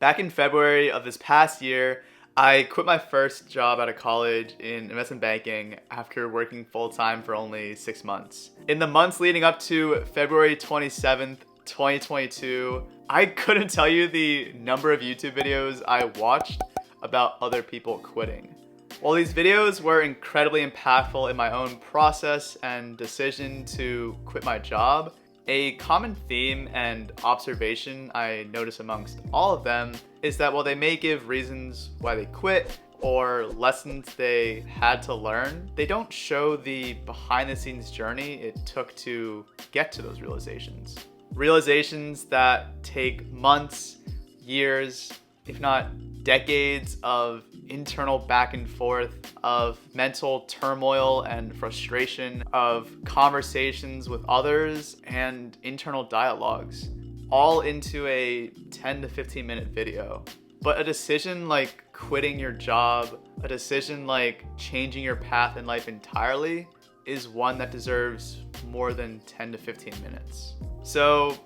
Back in February of this past year, I quit my first job out of college in investment banking after working full-time for only 6 months. In the months leading up to February 27th, 2022, I couldn't tell you the number of YouTube videos I watched about other people quitting. While these videos were incredibly impactful in my own process and decision to quit my job, a common theme and observation I notice amongst all of them is that while they may give reasons why they quit or lessons they had to learn, they don't show the behind-the-scenes journey it took to get to those realizations. Realizations that take months, years, if not decades of internal back and forth, of mental turmoil and frustration, of conversations with others and internal dialogues, all into a 10 to 15 minute video. But a decision like quitting your job, a decision like changing your path in life entirely, is one that deserves more than 10 to 15 minutes. So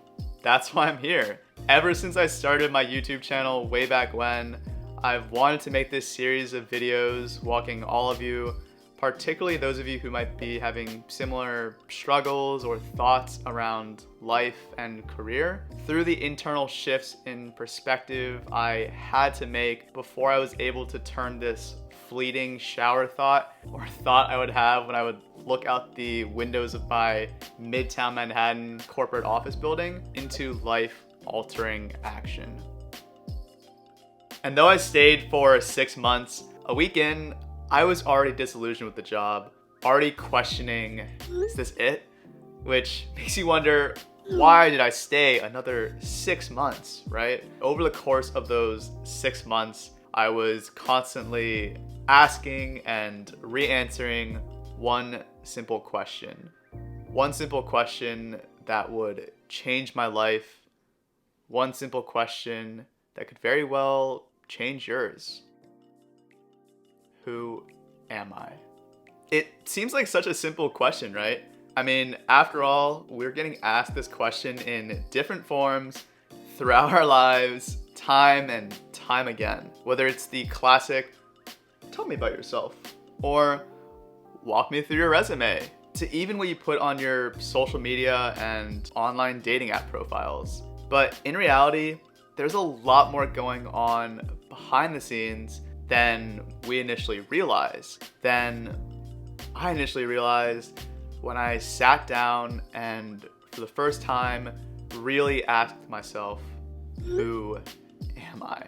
that's why I'm here. Ever since I started my YouTube channel way back when, I've wanted to make this series of videos walking all of you, particularly those of you who might be having similar struggles or thoughts around life and career, through the internal shifts in perspective I had to make before I was able to turn this fleeting shower thought, or thought I would have when I would look out the windows of my Midtown Manhattan corporate office building, into life-altering action. And though I stayed for 6 months, a week in, I was already disillusioned with the job, already questioning, is this it? Which makes you wonder, why did I stay another 6 months, right? Over the course of those 6 months, I was constantly asking and re-answering one simple question. One simple question that would change my life. One simple question that could very well change yours. Who am I? It seems like such a simple question, right? I mean, after all, we're getting asked this question in different forms throughout our lives, time and time again. Whether it's the classic, tell me about yourself, or walk me through your resume, to even what you put on your social media and online dating app profiles. But in reality, there's a lot more going on behind the scenes than we initially realized, than I initially realized when I sat down and for the first time really asked myself, who am I?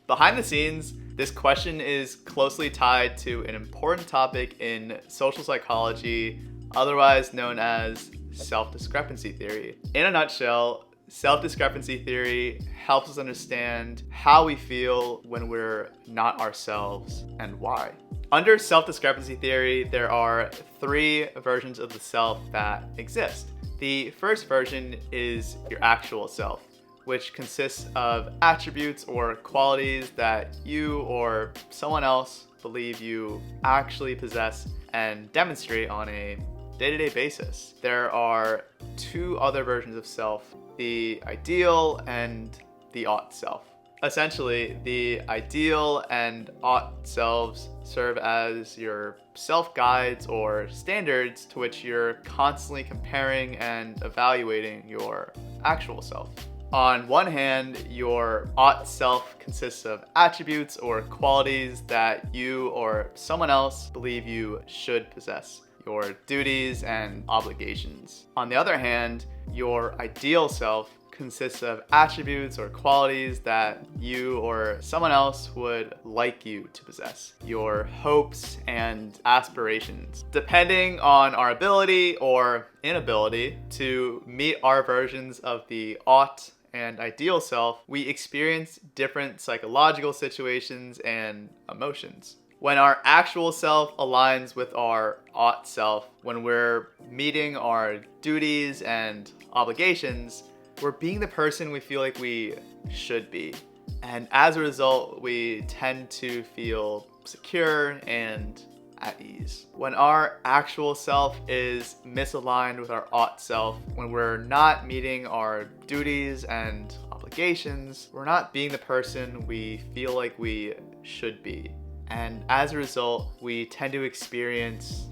Behind the scenes, this question is closely tied to an important topic in social psychology, otherwise known as self-discrepancy theory. In a nutshell, self-discrepancy theory helps us understand how we feel when we're not ourselves and why. Under self-discrepancy theory, there are 3 versions of the self that exist. The first version is your actual self, which consists of attributes or qualities that you or someone else believe you actually possess and demonstrate on a day-to-day basis. There are 2 other versions of self, the ideal and the ought self. Essentially, the ideal and ought selves serve as your self-guides or standards to which you're constantly comparing and evaluating your actual self. On one hand, your ought self consists of attributes or qualities that you or someone else believe you should possess, your duties and obligations. On the other hand, your ideal self consists of attributes or qualities that you or someone else would like you to possess, your hopes and aspirations. Depending on our ability or inability to meet our versions of the ought and ideal self, we experience different psychological situations and emotions. When our actual self aligns with our ought self, when we're meeting our duties and obligations, we're being the person we feel like we should be. And as a result, we tend to feel secure and at ease. When our actual self is misaligned with our ought self, when we're not meeting our duties and obligations, obligations, we're not being the person we feel like we should be. And as a result, we tend to experience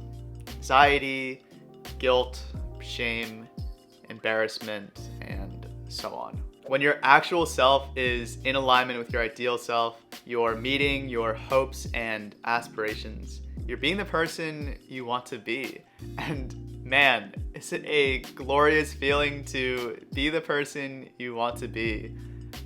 anxiety, guilt, shame, embarrassment, and so on. When your actual self is in alignment with your ideal self, you're meeting your hopes and aspirations. You're being the person you want to be. And man, is it a glorious feeling to be the person you want to be.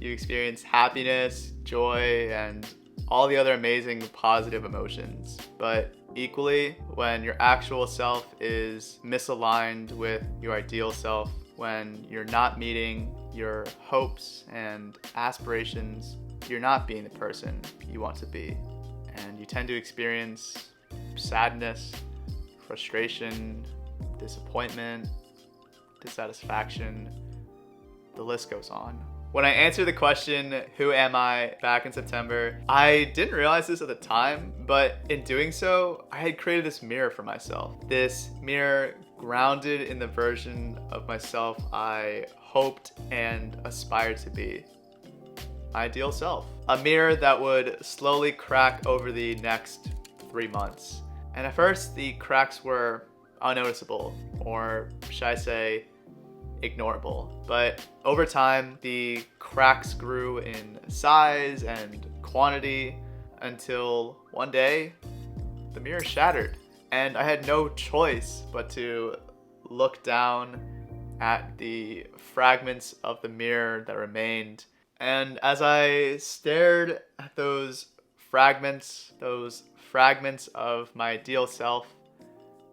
You experience happiness, joy, and all the other amazing positive emotions. But equally, when your actual self is misaligned with your ideal self, when you're not meeting your hopes and aspirations, you're not being the person you want to be. And you tend to experience sadness, frustration, disappointment, dissatisfaction. The list goes on. When I answered the question, who am I, back in September, I didn't realize this at the time, but in doing so, I had created this mirror for myself. This mirror grounded in the version of myself I hoped and aspired to be. My ideal self. A mirror that would slowly crack over the next 3 months. And at first, the cracks were unnoticeable, or should I say, ignorable. But over time, the cracks grew in size and quantity until one day, the mirror shattered. And I had no choice but to look down at the fragments of the mirror that remained. And as I stared at those fragments of my ideal self,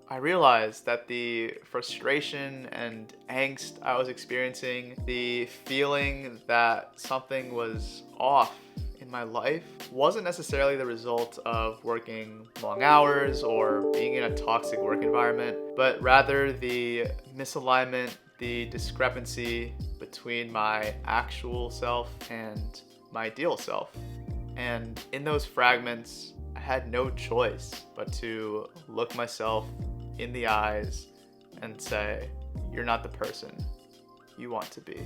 I realized that the frustration and angst I was experiencing, the feeling that something was off in my life, wasn't necessarily the result of working long hours or being in a toxic work environment, but rather the misalignment, the discrepancy between my actual self and my ideal self. And in those fragments, I had no choice but to look myself in the eyes and say, you're not the person you want to be.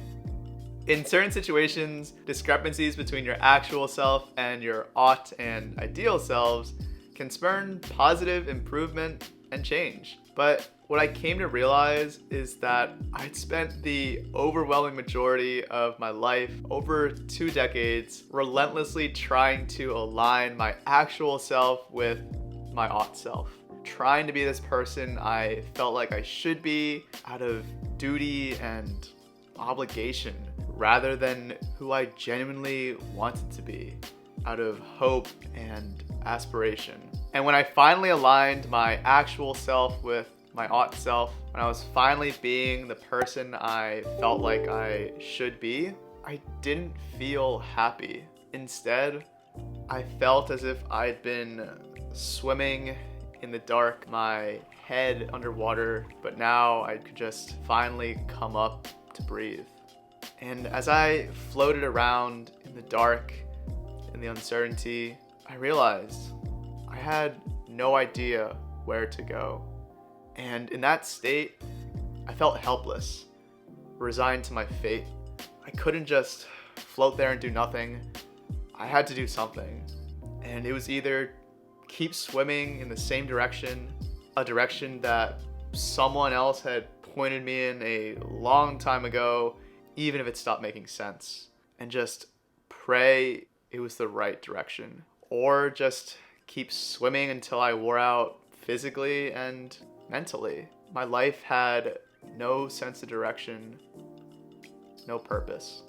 In certain situations, discrepancies between your actual self and your ought and ideal selves can spurn positive improvement and change. But what I came to realize is that I'd spent the overwhelming majority of my life, over 2 decades, relentlessly trying to align my actual self with my ought self. Trying to be this person I felt like I should be out of duty and obligation, rather than who I genuinely wanted to be, out of hope and aspiration. And when I finally aligned my actual self with my ought self, when I was finally being the person I felt like I should be, I didn't feel happy. Instead, I felt as if I'd been swimming in the dark, my head underwater, but now I could just finally come up to breathe. And as I floated around in the dark, in the uncertainty, I realized I had no idea where to go. And in that state, I felt helpless, resigned to my fate. I couldn't just float there and do nothing. I had to do something. And it was either keep swimming in the same direction, a direction that someone else had pointed me in a long time ago, even if it stopped making sense, and just pray it was the right direction, or just keep swimming until I wore out physically and mentally. My life had no sense of direction, no purpose.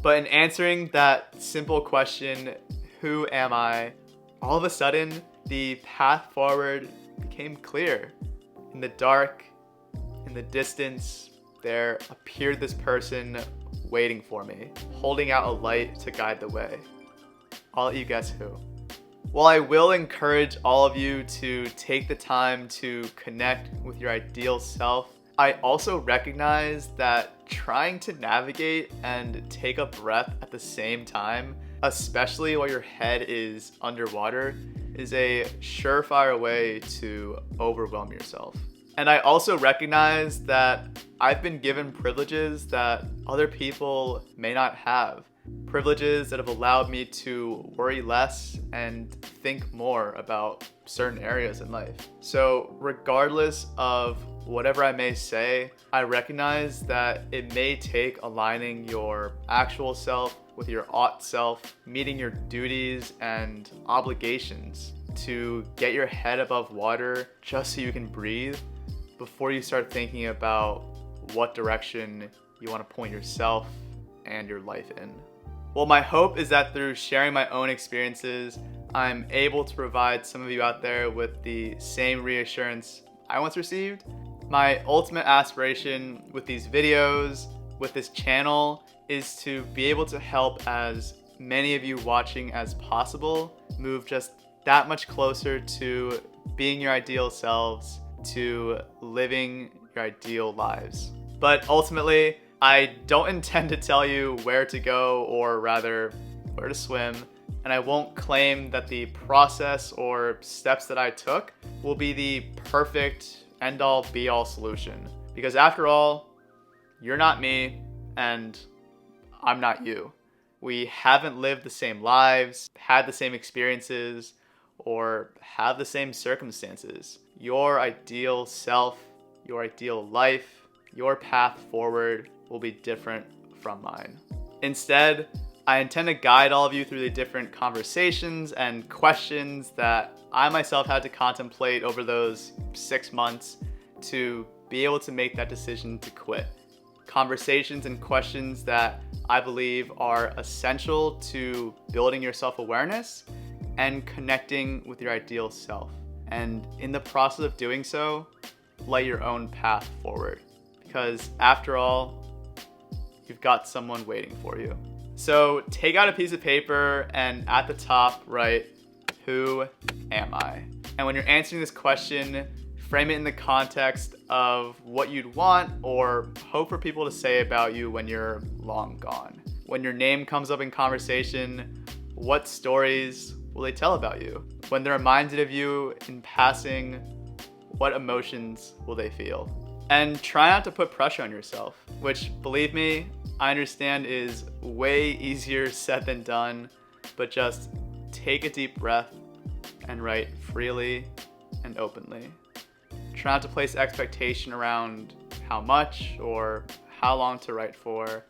But in answering that simple question, who am I, all of a sudden, the path forward became clear. In the dark, in the distance, there appeared this person waiting for me, holding out a light to guide the way. I'll let you guess who. While I will encourage all of you to take the time to connect with your ideal self, I also recognize that trying to navigate and take a breath at the same time, especially while your head is underwater, is a surefire way to overwhelm yourself. And I also recognize that I've been given privileges that other people may not have. privileges that have allowed me to worry less and think more about certain areas in life. So regardless of whatever I may say, I recognize that it may take aligning your actual self with your ought self, meeting your duties and obligations to get your head above water just so you can breathe before you start thinking about what direction you want to point yourself and your life in. Well, my hope is that through sharing my own experiences, I'm able to provide some of you out there with the same reassurance I once received. My ultimate aspiration with these videos, with this channel, is to be able to help as many of you watching as possible move just that much closer to being your ideal selves, to living your ideal lives. But ultimately, I don't intend to tell you where to go, or rather where to swim, and I won't claim that the process or steps that I took will be the perfect end-all be-all solution. Because after all, you're not me and I'm not you. We haven't lived the same lives, had the same experiences, or have the same circumstances. Your ideal self, your ideal life, your path forward will be different from mine. Instead, I intend to guide all of you through the different conversations and questions that I myself had to contemplate over those 6 months to be able to make that decision to quit. Conversations and questions that I believe are essential to building your self-awareness and connecting with your ideal self. And in the process of doing so, light your own path forward. Because after all, you've got someone waiting for you. So take out a piece of paper and at the top write, who am I? And when you're answering this question, frame it in the context of what you'd want or hope for people to say about you when you're long gone. When your name comes up in conversation, what stories will they tell about you? When they're reminded of you in passing, what emotions will they feel? And try not to put pressure on yourself, which, believe me, I understand is way easier said than done, but just take a deep breath and write freely and openly. Try not to place expectation around how much or how long to write for,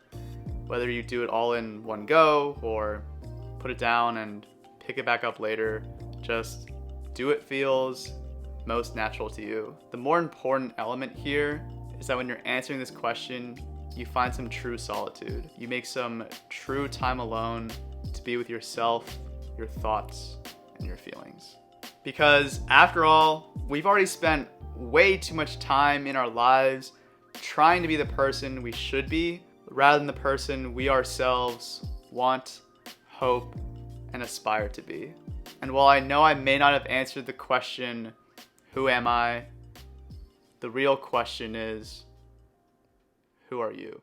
whether you do it all in one go or put it down and pick it back up later. Just do what feels most natural to you. The more important element here is that when you're answering this question, you find some true solitude. You make some true time alone to be with yourself, your thoughts, and your feelings. Because after all, we've already spent way too much time in our lives trying to be the person we should be, rather than the person we ourselves want, hope, and aspire to be. And while I know I may not have answered the question, who am I? The real question is, who are you?